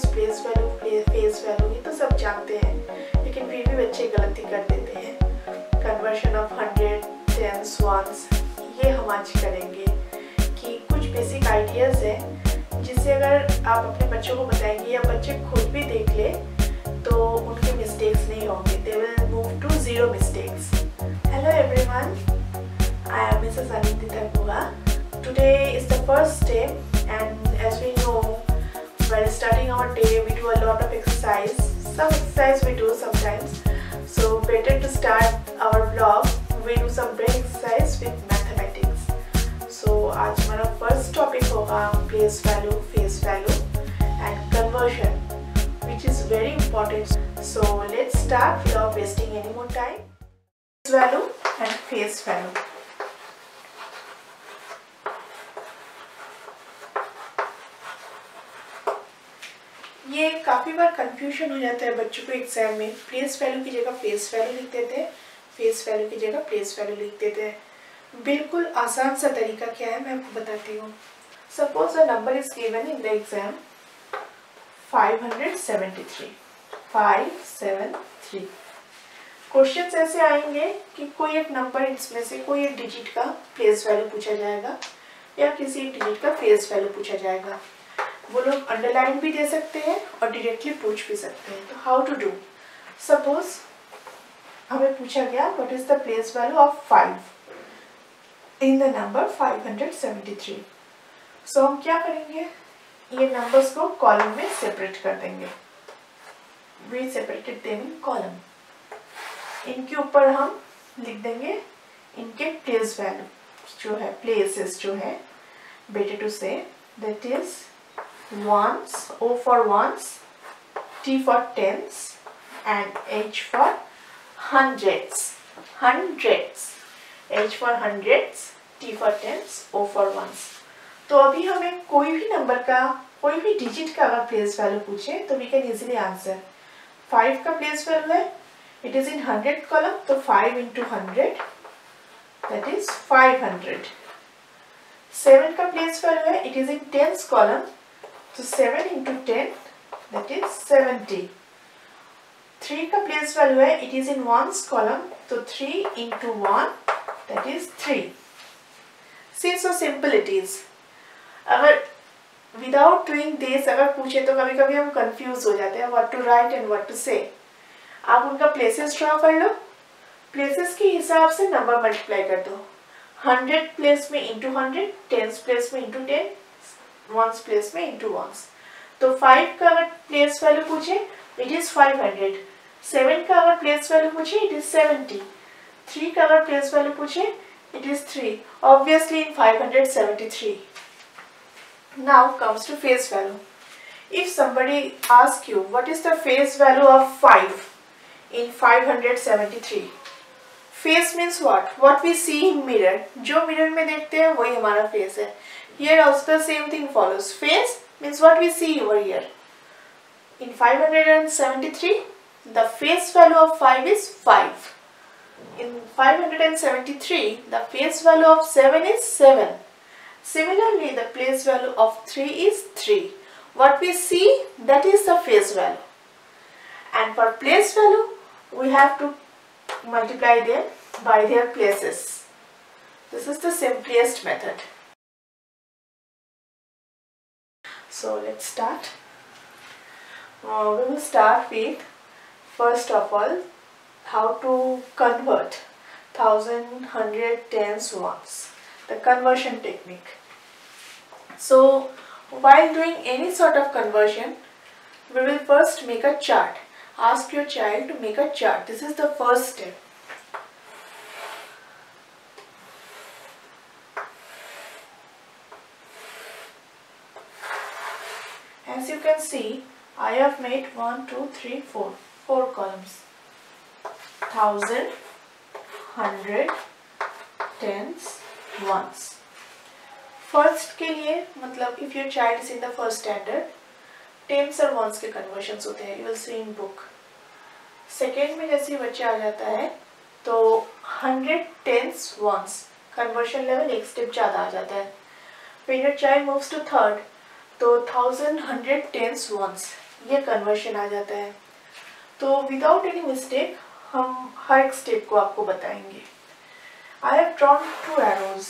Percentage, place value, face value ये तो सब जानते हैं, लेकिन फिर भी बच्चे गलती कर देते हैं। कन्वर्शन ऑफ 100, टेंस, वंस ये हम आज करेंगे कि कुछ बेसिक आइडियाज़ हैं जिससे अगर आप अपने बच्चों को बताएंगे या बच्चे खुद भी देख ले तो उनके मिस्टेक्स नहीं होंगे। They will move to zero mistakes. Hello everyone, I am Mrs. Anindita. Today is the first day, and as we know, while starting our day, we do a lot of exercise. Some exercise we do sometimes. So better to start our vlog. We do some brain exercise with mathematics. So आज हमारा first topic होगा place value, face value, and conversion, which is very important. So let's start without wasting any more time. Place value and face value. ये काफ़ी बार confusion हो जाता है बच्चों को एग्जाम में। प्लेस वैल्यू की जगह फेस वैल्यू लिख देते हैं, फेस वैल्यू की जगह प्लेस वैल्यू लिख देते हैं। बिल्कुल आसान सा तरीका क्या है मैं आपको बताती हूँ। Suppose the number is given in the exam 573। 573 question ऐसे आएंगे कि कोई एक नंबर, इसमें से कोई एक डिजिट का प्लेस वैल्यू पूछा जाएगा या किसी एक डिजिट का फेस वैल्यू पूछा जाएगा। वो लोग अंडरलाइन भी दे सकते हैं और डायरेक्टली पूछ भी सकते हैं। तो हाउ टू डू, सपोज हमें पूछा गया what is the place value of 5 in the number 573। सो हम क्या करेंगे, ये नंबर्स को कॉलम में सेपरेट कर देंगे। We separated them in column. इनके ऊपर हम लिख देंगे इनके प्लेस वैल्यू जो है, प्लेसेस जो है, better to say that is ones, O for ones, T for tens, and H for hundreds. Hundreds. H for hundreds, T for tens, O for ones. तो अभी हमें कोई भी नंबर का, कोई भी डिजिट का अगर प्लेस वैल्यू पूछे तो वी कैन इजीली आंसर। 5 का प्लेस वैल्यू है, इट इज इन 100 कॉलम, तो 5 into 100 दैट इज 500। 7 का प्लेस वैल्यू है, it is in tens column, तो 7 into 10 that is 70। 3 का प्लेस वैल्यू है, it is in ones column, तो 3 into 1 that is 3। See, so simple it is। अगर without doing this अगर पूछे तो कभी कभी हम कंफ्यूज हो जाते हैं what to write and what to say। आप उनका प्लेसेस ड्रॉ कर लो, प्लेसेस के हिसाब से नंबर मल्टीप्लाई कर दो। 100 प्लेस में into 100, टेंस प्लेस में into 10, वंस प्लेस में इंटू वंस। तो 5 का अगर प्लेस वैल्यू पूछे इट इज 500। 7 का अगर प्लेस वैल्यू पूछे इट इज 70। 3 का अगर प्लेस वैल्यू पूछे it is 3, obviously in 573। Now comes to face value. If somebody ask you what is the face value of 5 in 573, face means what we see in mirror। जो mirror में देखते हैं वही हमारा face है। Here also the same thing follows। Face means what we see over here। In 573, the face value of 5 is 5. In 573, the face value of 7 is 7. Similarly, the place value of 3 is 3. What we see, that is the face value. And for place value, we have to multiply them by their places. This is the simplest method. So let's start. We will start with, first of all, how to convert 1000, 100, tens, ones. The conversion technique. So while doing any sort of conversion, we will first make a chart. Ask your child to make a chart. This is the first step. As you can see, I have made 1, 2, 3, 4 columns. 1000, 100, tens, ones. First के लिए मतलब if your child is in the first standard, tens और ones के conversions होते हैं, you will see in book। Second में जैसे बच्चा आ जाता है तो 100 tens ones conversion level एक स्टेप ज़्यादा आ जाता है। When your child moves to third, तो 1000 100 tens ones ये कन्वर्शन आ जाता है। तो विदाउट एनी मिस्टेक हम हर एक स्टेप को आपको बताएंगे। I have drawn 2 arrows,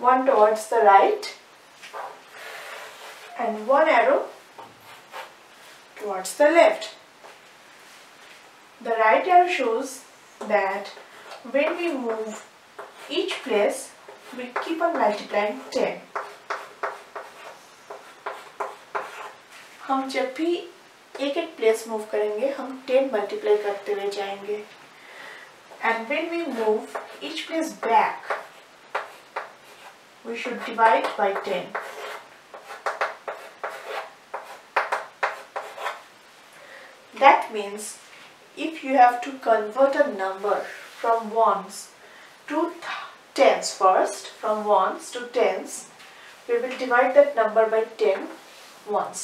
one towards the right and one arrow towards the left. The right arrow shows that when we move each place, we keep on multiplying 10. हम जब भी एक एक प्लेस मूव करेंगे हम 10 मल्टीप्लाई करते हुए जाएंगे। And when we move each place back, we should divide by 10. That means if you have to convert a number from ones to tens first, from ones to tens, we will divide that number by 10 once.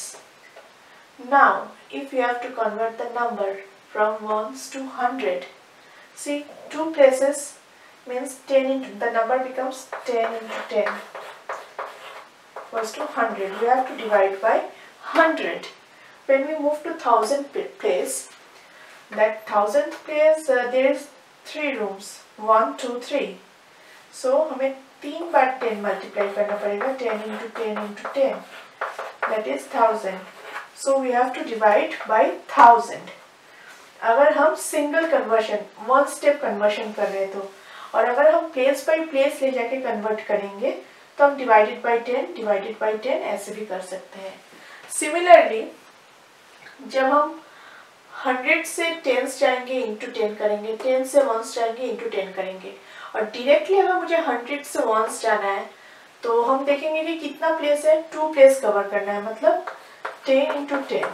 Now, if you have to convert the number from ones to 100, see, 2 places means 10 into, the number becomes 10 into 10 equals to 100. We have to divide by 100. When we move to 1000 place, that 1000 place there is 3 rooms, 1, 2, 3. So हमें 3 बार 10 multiply करना पड़ेगा, 10 into 10 into 10, that is 1000. So we have to divide by 1000. अगर हम single conversion, one step conversion कर रहे तो, और अगर हम प्लेस बाय प्लेस ले जाके कन्वर्ट करेंगे तो हम डिवाइडेड बाय 10 ऐसे भी कर सकते हैं। सिमिलरली जब हम 100 से 10s जाएंगे इंटू 10 करेंगे, 10 से 1s जाएंगे इंटू 10 करेंगे, और डायरेक्टली अगर मुझे 100 से 1s जाना है तो हम देखेंगे कि कितना प्लेस है, 2 प्लेस कवर करना है, मतलब 10 into 10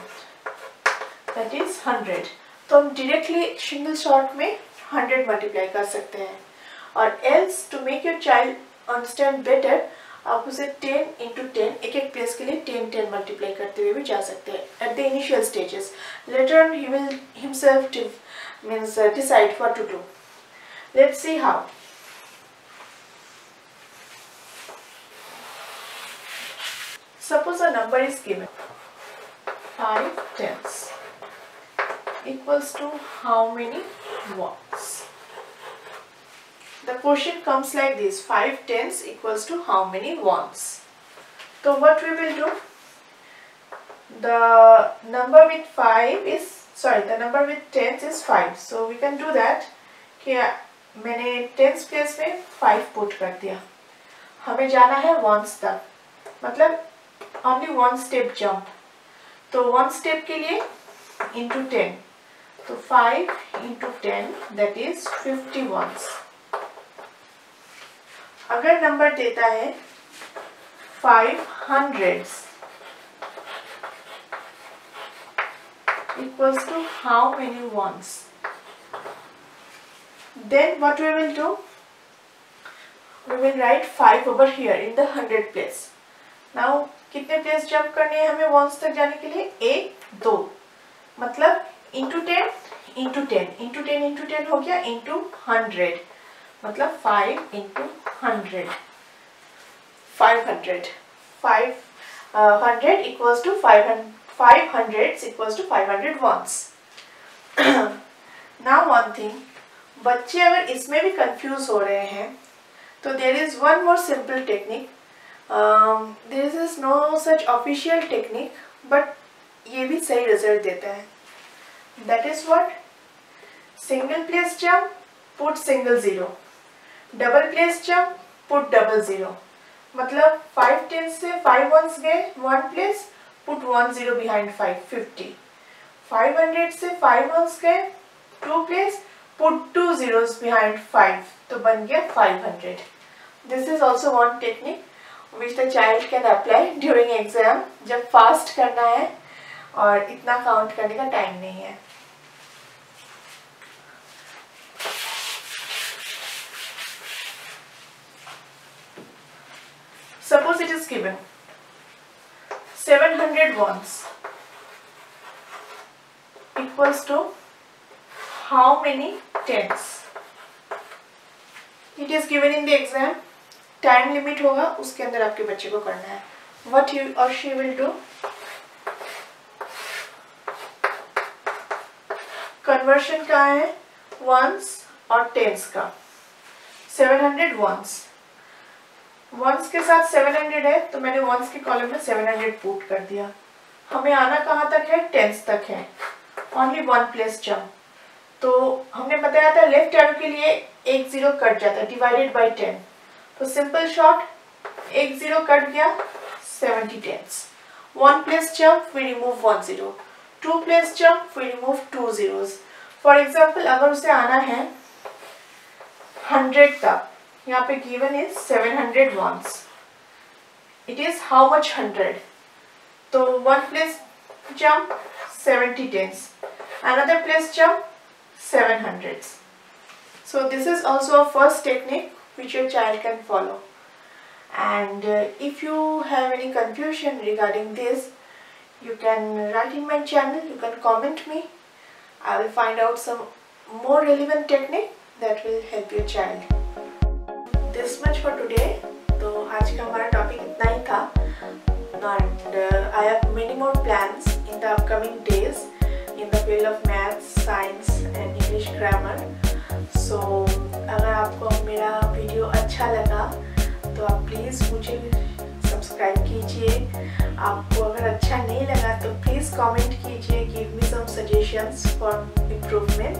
that is 100। तो हम डायरेक्टली सिंगल शॉट में 100 मल्टीप्लाई कर सकते हैं। और else to make your child understand better, आप उसे 10 into 10 एक एक प्लेस के लिए 10 मल्टीप्लाई करते हुए भी जा सकते हैं at the initial stages. Later on he will himself means decide what to do. Let's see how. Suppose a number is given 5 tens equals to how many ones? The question comes like this: 5 tens equals to how many ones? So what we will do? The number with 5 is, sorry, the number with tens is 5. So we can do that कि मैंने tens place में 5 put कर दिया। हमें जाना है ones तक, मतलब only one step jump। तो one step के लिए into 10, तो 5 into 10 that is 50 ones। अगर नंबर देता है 500s equals to how many ones, then what we will do? We will write 5 over here in the 100 place. Now कितने place jump करने हैं हमें वंस तक जाने के लिए? 1, 2, मतलब into 10 into 10 into 10 into 10 हो गया, into 100, मतलब 5 into 100, 500, 500 equals to 500 equals to 500 ones। Now one thing, बच्चे अगर इसमें भी कंफ्यूज हो रहे हैं तो there is one more simple technique। There is no such official technique, but ये भी सही रिजल्ट देता है। That is what? Single place jump, put single zero, double place jump, put double zero। मतलब 5 tens से 5 ones गए 1 place, put 1 0 behind 5, 50। 500 से 5 ones गए 2 place, put 2 zeros behind 5, तो बन गया 500। This is also one technique which the child can apply during exam, जब fast करना है और इतना काउंट करने का टाइम नहीं है। Suppose it is given 700 ones equals to how many tens? It is given in the exam, time limit होगा उसके अंदर आपके बच्चे को करना है। What he or she will do? Conversion का है वंस और टेंस का। 700 वंस के साथ 700 है तो मैंने वंस के कॉलम में 700 पुट कर दिया। हमें आना कहाँ तक है, टेंस तक है। Only 1 place jump. तो हमने बताया था लेफ्ट एरो के लिए एक 0 कट जाता है, डिवाइडेड बाय 10। तो सिंपल शॉर्ट, एक 0 कट गया, 70 tens. 1 place jump we remove 1 0, 2 place jump we remove 2 zeros। For example अगर उसे आना है 100 तक, यहाँ पे given is 700 ones, it is how much 100। तो 1 place jump 70 tens, another place jump 700s. So this is also a first technique which your child can follow. And if you have any confusion regarding this, you can write in my channel, you can comment me. I will find out some more relevant technique that will help your child. This much for today. तो आज का हमारा topic इतना ही था, and I have many more plans in the upcoming days in the field of maths, science and English grammar. So अगर आपको मेरा video अच्छा लगा तो आप प्लीज़ मुझे सब्सक्राइब कीजिए। आपको अगर अच्छा नहीं लगा तो प्लीज़ कमेंट कीजिए, give me some suggestions for improvement.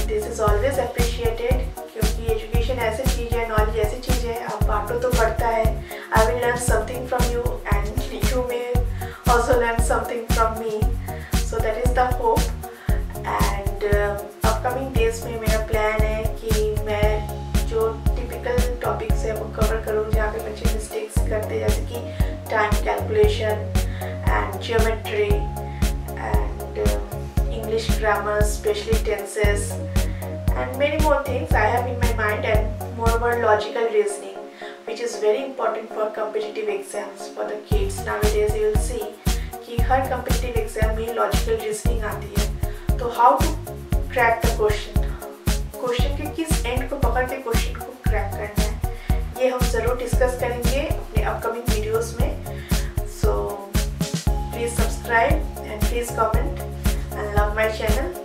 This is always appreciated, क्योंकि एजुकेशन ऐसी चीज़ है, नॉलेज ऐसी चीज़ है, आप बांटो तो बढ़ता है। I will learn something from you and you may also learn something from me. So that is the hope. And upcoming days में मेरा प्लान है कि मैं जो टिपिकल टॉपिक्स है वो कवर करूँ, जहाँ पे बच्चे मिस्टेक्स करते हैं, जैसे कि time calculation and geometry and English grammar, specially tenses and many more things I have in my mind, and moreover logical reasoning, which is very important for competitive exams for the kids. Nowadays you will see कि हर competitive exam में logical reasoning आती है। तो how to crack the question के किस end को पकड़ के question को crack करना है, ये हम ज़रूर discuss करेंगे अपने upcoming videos में। So please subscribe and please comment and love my channel.